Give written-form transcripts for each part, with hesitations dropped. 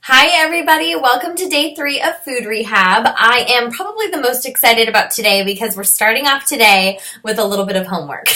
Hi everybody, welcome to day 3 of food rehab. I am probably the most excited about today because we're starting off today with a little bit of homework.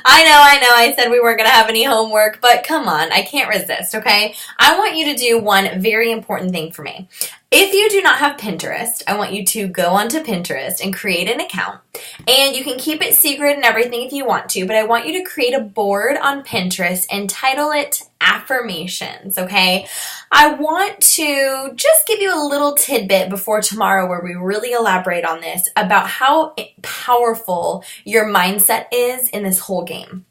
I said we weren't going to have any homework, but come on, I can't resist, okay? I want you to do one very important thing for me. If you do not have Pinterest, I want you to go onto Pinterest and create an account. And you can keep it secret and everything if you want to, but I want you to create a board on Pinterest and title it Affirmations, okay? I want to just give you a little tidbit before tomorrow where we really elaborate on this about how powerful your mindset is in this whole game.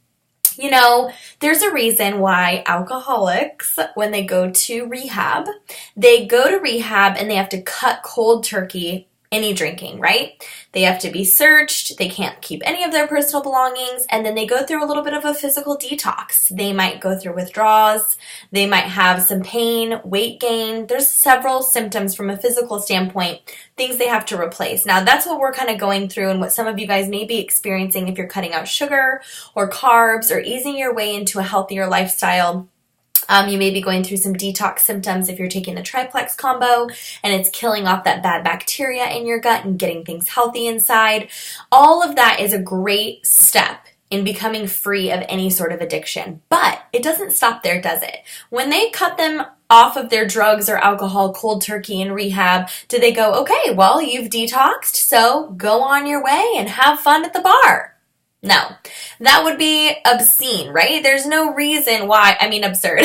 You know, there's a reason why alcoholics, when they go to rehab and they have to cut cold turkey any drinking, right? They have to be searched, they can't keep any of their personal belongings, and then they go through a little bit of a physical detox. They might go through withdrawals, they might have some pain, weight gain. There's several symptoms from a physical standpoint, things they have to replace. Now, that's what we're kind of going through and what some of you guys may be experiencing if you're cutting out sugar or carbs or easing your way into a healthier lifestyle. You may be going through some detox symptoms if you're taking the triplex combo and it's killing off that bad bacteria in your gut and getting things healthy inside. All of that is a great step in becoming free of any sort of addiction. But it doesn't stop there, does it? When they cut them off of their drugs or alcohol cold turkey in rehab, do they go, okay, well, you've detoxed, so go on your way and have fun at the bar? No, that would be obscene, right? There's no reason why, absurd.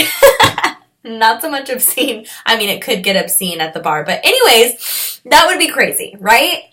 Not so much obscene. It could get obscene at the bar, but anyways, that would be crazy, right?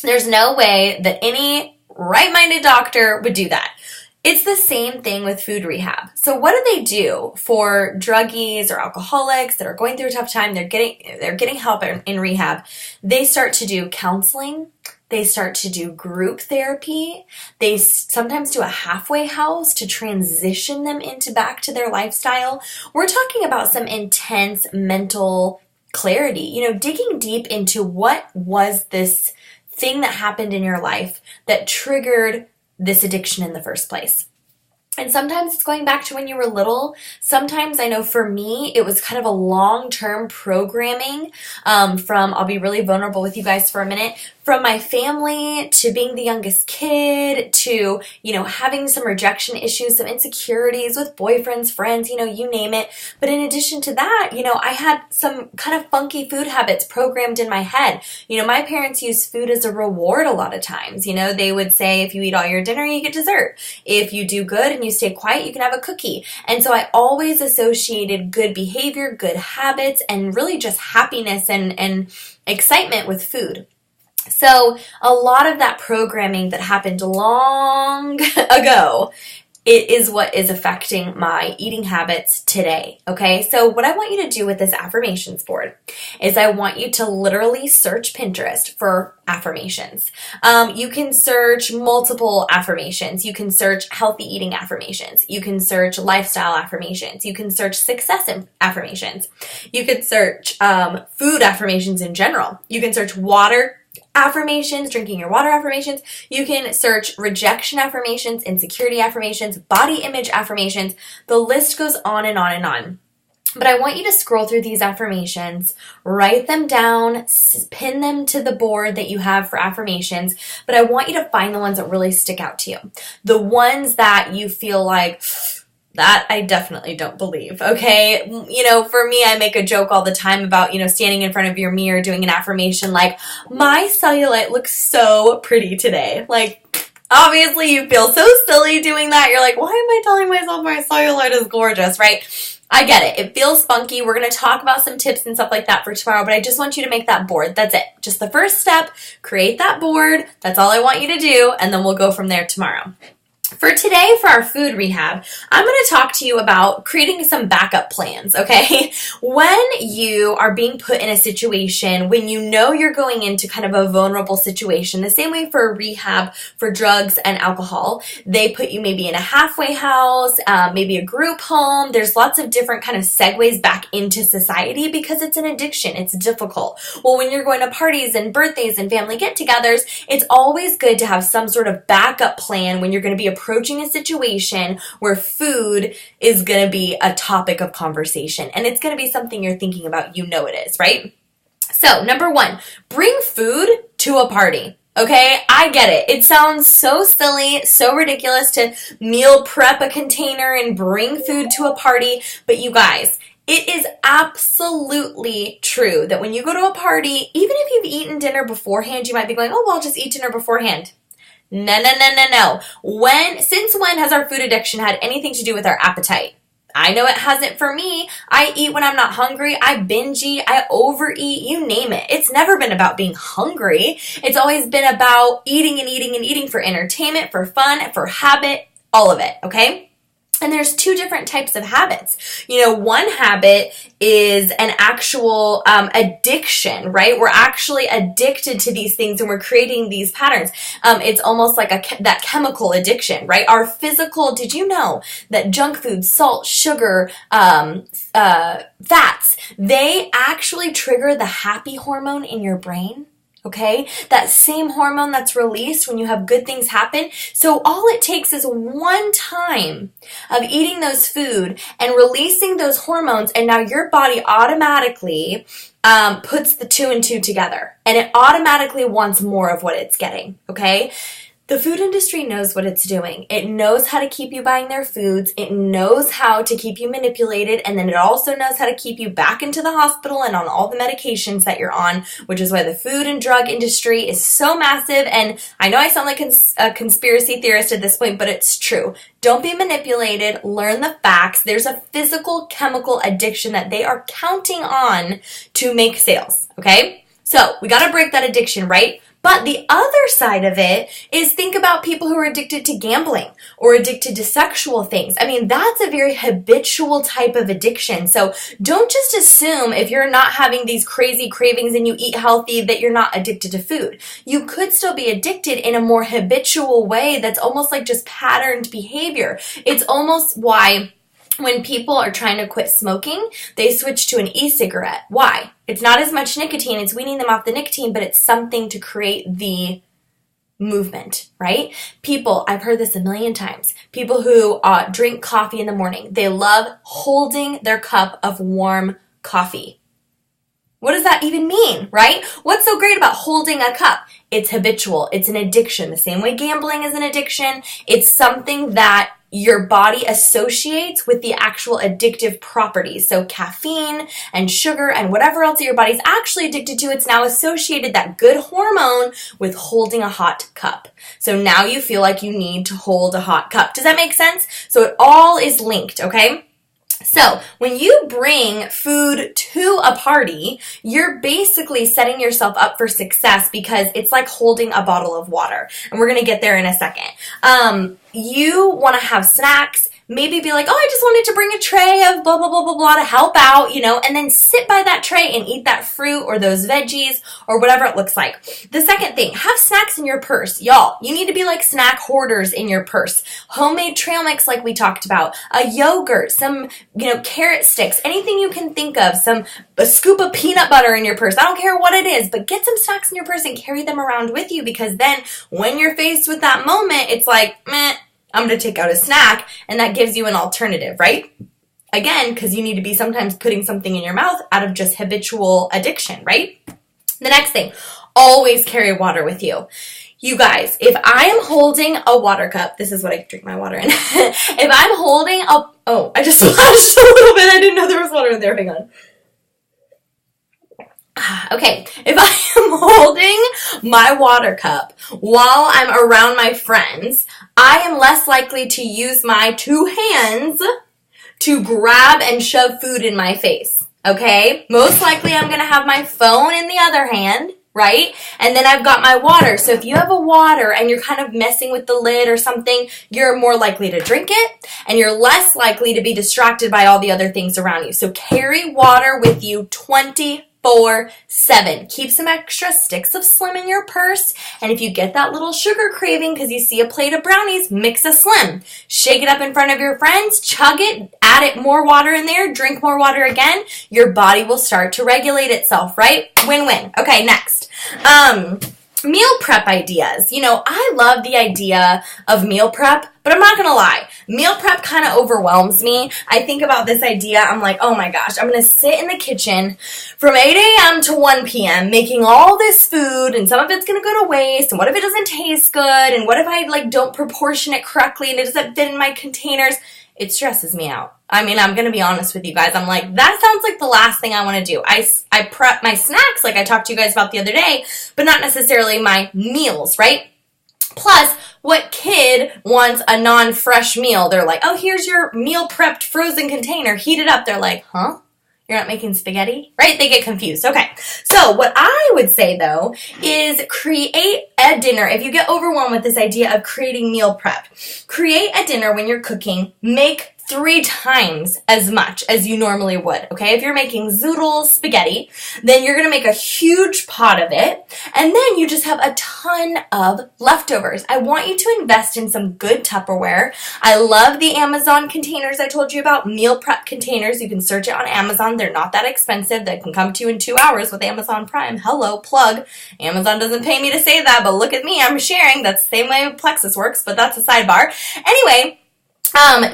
There's no way that any right-minded doctor would do that. It's the same thing with food rehab. So what do they do for druggies or alcoholics that are going through a tough time? They're getting help in rehab. They start to do counseling. They start to do group therapy. They sometimes do a halfway house to transition them back to their lifestyle. We're talking about some intense mental clarity, digging deep into what was this thing that happened in your life that triggered this addiction in the first place. And sometimes it's going back to when you were little. Sometimes, I know for me, it was kind of a long-term programming I'll be really vulnerable with you guys for a minute, from my family to being the youngest kid to, having some rejection issues, some insecurities with boyfriends, friends, you name it. But in addition to that, I had some kind of funky food habits programmed in my head. My parents used food as a reward a lot of times. They would say, if you eat all your dinner, you get dessert. If you do good and you stay quiet, you can have a cookie. And so I always associated good behavior, good habits, and really just happiness and excitement with food. So a lot of that programming that happened long ago, it is what is affecting my eating habits today, okay? So what I want you to do with this affirmations board is I want you to literally search Pinterest for affirmations. You can search multiple affirmations. You can search healthy eating affirmations. You can search lifestyle affirmations. You can search success affirmations. You could search food affirmations in general. You can search water affirmations, drinking your water affirmations. You can search rejection affirmations, insecurity affirmations, body image affirmations. The list goes on and on and on. But I want you to scroll through these affirmations, write them down, pin them to the board that you have for affirmations, but I want you to find the ones that really stick out to you. The ones that you feel like, that I definitely don't believe, okay? For me, I make a joke all the time about, standing in front of your mirror doing an affirmation like, my cellulite looks so pretty today. Like, obviously you feel so silly doing that. You're like, why am I telling myself my cellulite is gorgeous, right? I get it. It feels funky. We're going to talk about some tips and stuff like that for tomorrow, but I just want you to make that board. That's it. Just the first step, create that board. That's all I want you to do, and then we'll go from there tomorrow. For today, for our food rehab, I'm going to talk to you about creating some backup plans, okay? When you are being put in a situation, when you know you're going into kind of a vulnerable situation, the same way for rehab for drugs and alcohol, they put you maybe in a halfway house, maybe a group home. There's lots of different kind of segues back into society because it's an addiction. It's difficult. Well, when you're going to parties and birthdays and family get-togethers, it's always good to have some sort of backup plan when you're going to be approaching a situation where food is going to be a topic of conversation, and it's going to be something you're thinking about. You know it is, right? So, number one, bring food to a party. Okay, I get it. It sounds so silly, so ridiculous to meal prep a container and bring food to a party, but you guys, it is absolutely true that when you go to a party, even if you've eaten dinner beforehand, you might be going, oh, well, I'll just eat dinner beforehand. No, no, no, no, no. Since when has our food addiction had anything to do with our appetite? I know it hasn't for me. I eat when I'm not hungry. I binge eat. I overeat. You name it. It's never been about being hungry. It's always been about eating and eating and eating for entertainment, for fun, for habit, all of it, okay? And there's two different types of habits. You know, one habit is an actual addiction, right? We're actually addicted to these things and we're creating these patterns. It's almost like that chemical addiction, right? Our physical, did you know that junk food, salt, sugar, fats, they actually trigger the happy hormone in your brain? Okay, that same hormone that's released when you have good things happen. So all it takes is one time of eating those food and releasing those hormones, and now your body automatically puts the two and two together, and it automatically wants more of what it's getting. Okay. The food industry knows what it's doing. It knows how to keep you buying their foods. It knows how to keep you manipulated. And then it also knows how to keep you back into the hospital and on all the medications that you're on, which is why the food and drug industry is so massive. And I know I sound like a conspiracy theorist at this point, but it's true. Don't be manipulated. Learn the facts. There's a physical chemical addiction that they are counting on to make sales. Okay? So we got to break that addiction, right? But the other side of it is think about people who are addicted to gambling or addicted to sexual things. I mean, that's a very habitual type of addiction. So don't just assume if you're not having these crazy cravings and you eat healthy that you're not addicted to food. You could still be addicted in a more habitual way that's almost like just patterned behavior. It's almost why when people are trying to quit smoking, they switch to an e-cigarette. Why? It's not as much nicotine. It's weaning them off the nicotine, but it's something to create the movement, right? People, I've heard this a million times, people who drink coffee in the morning, they love holding their cup of warm coffee. What does that even mean, right? What's so great about holding a cup? It's habitual. It's an addiction. The same way gambling is an addiction. It's something that your body associates with the actual addictive properties. So caffeine and sugar and whatever else that your body's actually addicted to, it's now associated that good hormone with holding a hot cup. So now you feel like you need to hold a hot cup. Does that make sense? So it all is linked, okay? So when you bring food to a party, you're basically setting yourself up for success because it's like holding a bottle of water. And we're going to get there in a second. You want to have snacks, maybe be like, oh, I just wanted to bring a tray of blah, blah, blah, blah, blah to help out, you know, and then sit by that tray and eat that fruit or those veggies or whatever it looks like. The second thing, have snacks in your purse. Y'all, you need to be like snack hoarders in your purse. Homemade trail mix like we talked about, a yogurt, some, carrot sticks, anything you can think of, a scoop of peanut butter in your purse. I don't care what it is, but get some snacks in your purse and carry them around with you because then when you're faced with that moment, it's like, meh, I'm going to take out a snack, and that gives you an alternative, right? Again, because you need to be sometimes putting something in your mouth out of just habitual addiction, right? The next thing, always carry water with you. You guys, if I am holding a water cup, this is what I drink my water in. If I'm holding I just splashed a little bit. I didn't know there was water in there. Hang on. Okay, if I am holding my water cup while I'm around my friends, I am less likely to use my two hands to grab and shove food in my face, okay? Most likely I'm going to have my phone in the other hand, right? And then I've got my water. So if you have a water and you're kind of messing with the lid or something, you're more likely to drink it and you're less likely to be distracted by all the other things around you. So carry water with you 24/7. Keep some extra sticks of Slim in your purse. And if you get that little sugar craving because you see a plate of brownies, mix a Slim. Shake it up in front of your friends, chug it, add it more water in there, drink more water again. Your body will start to regulate itself, right? Win-win. Okay, next. Meal prep ideas. You know, I love the idea of meal prep, but I'm not going to lie. Meal prep kind of overwhelms me. I think about this idea. I'm like, oh my gosh, I'm going to sit in the kitchen from 8 a.m. to 1 p.m. making all this food, and some of it's going to go to waste, and what if it doesn't taste good, and what if I don't proportion it correctly and it doesn't fit in my containers? It stresses me out. I mean, I'm going to be honest with you guys. I'm like, that sounds like the last thing I want to do. I prep my snacks like I talked to you guys about the other day, but not necessarily my meals, right? Plus, what kid wants a non-fresh meal? They're like, oh, here's your meal prepped frozen container. Heat it up. They're like, huh? You're not making spaghetti? Right? They get confused. Okay. So what I would say, though, is create a dinner. If you get overwhelmed with this idea of creating meal prep, create a dinner when you're cooking. Make 3 times as much as you normally would, okay? If you're making zoodle spaghetti, then you're gonna make a huge pot of it, and then you just have a ton of leftovers. I want you to invest in some good Tupperware. I love the Amazon containers I told you about, meal prep containers. You can search it on Amazon. They're not that expensive. They can come to you in 2 hours with Amazon Prime. Hello, plug. Amazon doesn't pay me to say that, but look at me, I'm sharing. That's the same way Plexus works, but that's a sidebar. Anyway,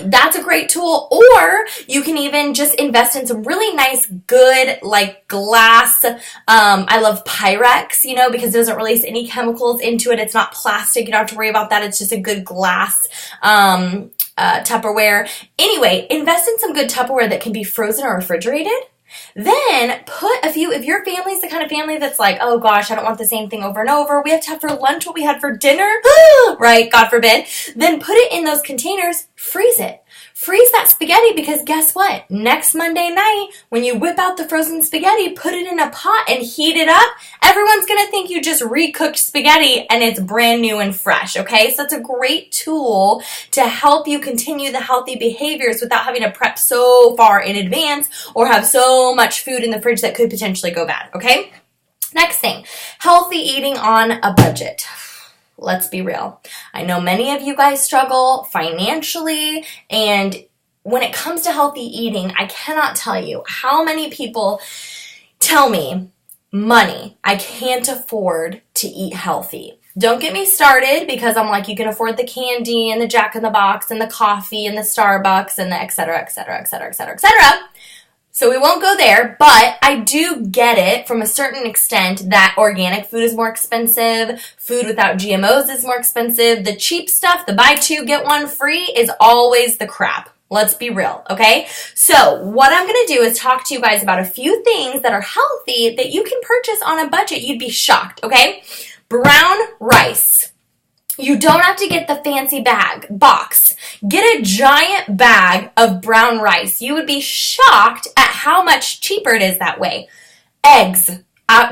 that's a great tool, or you can even just invest in some really nice, good, glass. I love Pyrex, because it doesn't release any chemicals into it. It's not plastic. You don't have to worry about that. It's just a good glass, Tupperware. Anyway, invest in some good Tupperware that can be frozen or refrigerated. Then put a few, if your family's the kind of family that's like, oh gosh, I don't want the same thing over and over. We have to have for lunch what we had for dinner, right? God forbid. Then put it in those containers, freeze it. Freeze that spaghetti, because guess what? Next Monday night, when you whip out the frozen spaghetti, put it in a pot and heat it up, everyone's going to think you just recooked spaghetti and it's brand new and fresh, okay? So it's a great tool to help you continue the healthy behaviors without having to prep so far in advance or have so much food in the fridge that could potentially go bad, okay? Next thing, healthy eating on a budget. Let's be real. I know many of you guys struggle financially, and when it comes to healthy eating, I cannot tell you how many people tell me, money, I can't afford to eat healthy. Don't get me started, because I'm like, you can afford the candy and the Jack in the Box and the coffee and the Starbucks and the et cetera, et cetera, et cetera, et cetera, et cetera. So we won't go there, but I do get it from a certain extent that organic food is more expensive, food without GMOs is more expensive, the cheap stuff, the buy 2, get 1 free is always the crap. Let's be real, okay? So what I'm going to do is talk to you guys about a few things that are healthy that you can purchase on a budget. You'd be shocked, okay? Brown rice. You don't have to get the fancy box. Get a giant bag of brown rice. You would be shocked at how much cheaper it is that way. Eggs.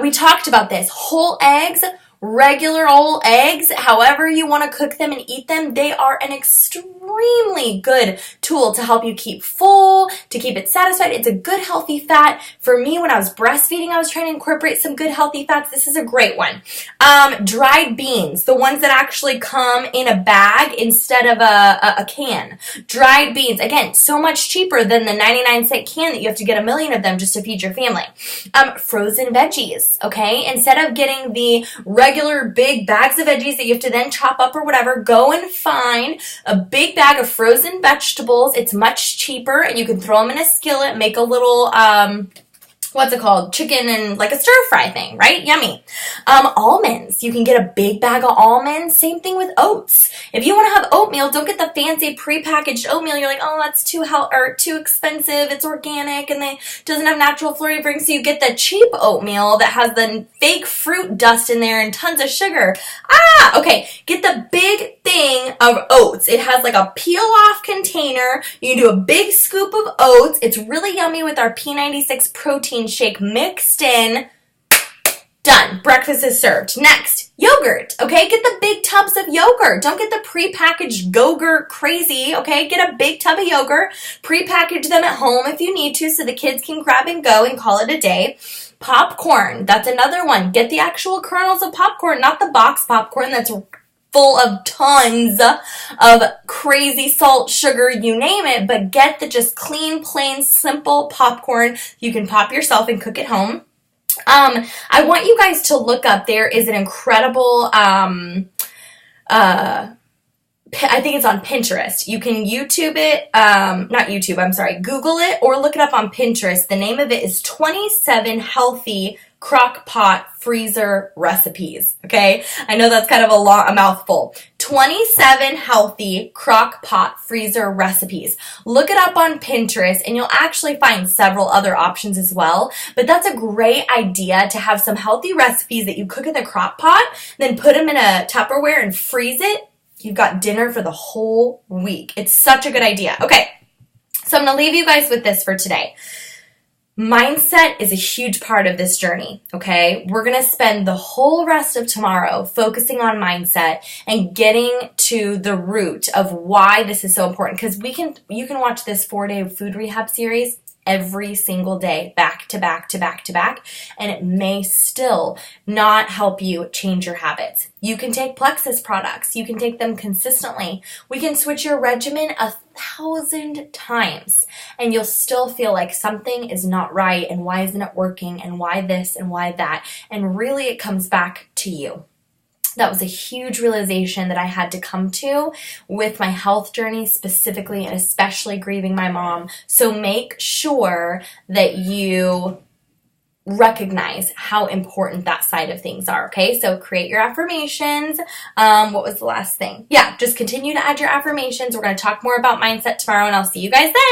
We talked about this. Whole eggs, regular old eggs, however you want to cook them and eat them, they are an extremely good tool to help you keep full, to keep it satisfied. It's a good healthy fat. For me, when I was breastfeeding, I was trying to incorporate some good healthy fats. This is a great one. Dried beans, the ones that actually come in a bag instead of a can. Dried beans, again, so much cheaper than the 99-cent can that you have to get a million of them just to feed your family. Frozen veggies, okay? Instead of getting the regular big bags of veggies that you have to then chop up or whatever, go and find a big bag of frozen vegetables. It's much cheaper, and you can throw them in a skillet, make a little, chicken and like a stir fry thing, right? Yummy. Almonds. You can get a big bag of almonds. Same thing with oats. If you want to have oatmeal, don't get the fancy prepackaged oatmeal. You're like, oh, that's too expensive. It's organic and it doesn't have natural flavoring. So you get the cheap oatmeal that has the fake fruit dust in there and tons of sugar. Okay. Get the big thing of oats. It has like a peel off container. You can do a big scoop of oats. It's really yummy with our P96 protein shake mixed in. Done. Breakfast is served. Next, yogurt. Okay, get the big tubs of yogurt. Don't get the prepackaged Go-Gurt crazy. Okay, get a big tub of yogurt. Prepackage them at home if you need to, so the kids can grab and go and call it a day. Popcorn. That's another one. Get the actual kernels of popcorn, not the box popcorn that's full of tons of crazy salt, sugar, you name it, but get the just clean, plain, simple popcorn you can pop yourself and cook at home. I want you guys to look up, there is an incredible, I think it's on Pinterest. You can YouTube it, not YouTube, I'm sorry, Google it or look it up on Pinterest. The name of it is 27 Healthy Crock Pot Freezer Recipes, okay? I know that's kind of a mouthful. 27 Healthy Crock Pot Freezer Recipes. Look it up on Pinterest and you'll actually find several other options as well. But that's a great idea to have some healthy recipes that you cook in the crock pot, then put them in a Tupperware and freeze it. You've got dinner for the whole week. It's such a good idea. Okay, so I'm going to leave you guys with this for today. Mindset is a huge part of this journey, okay? We're going to spend the whole rest of tomorrow focusing on mindset and getting to the root of why this is so important, because you can watch this 4-day food rehab series every single day, back to back to back to back, and it may still not help you change your habits. You can take Plexus products. You can take them consistently. We can switch your regimen 1,000 times, and you'll still feel like something is not right, and why isn't it working, and why this, and why that, and really it comes back to you. That was a huge realization that I had to come to with my health journey specifically, and especially grieving my mom. So make sure that you recognize how important that side of things are, okay? So create your affirmations. What was the last thing? Yeah, just continue to add your affirmations. We're going to talk more about mindset tomorrow, and I'll see you guys then.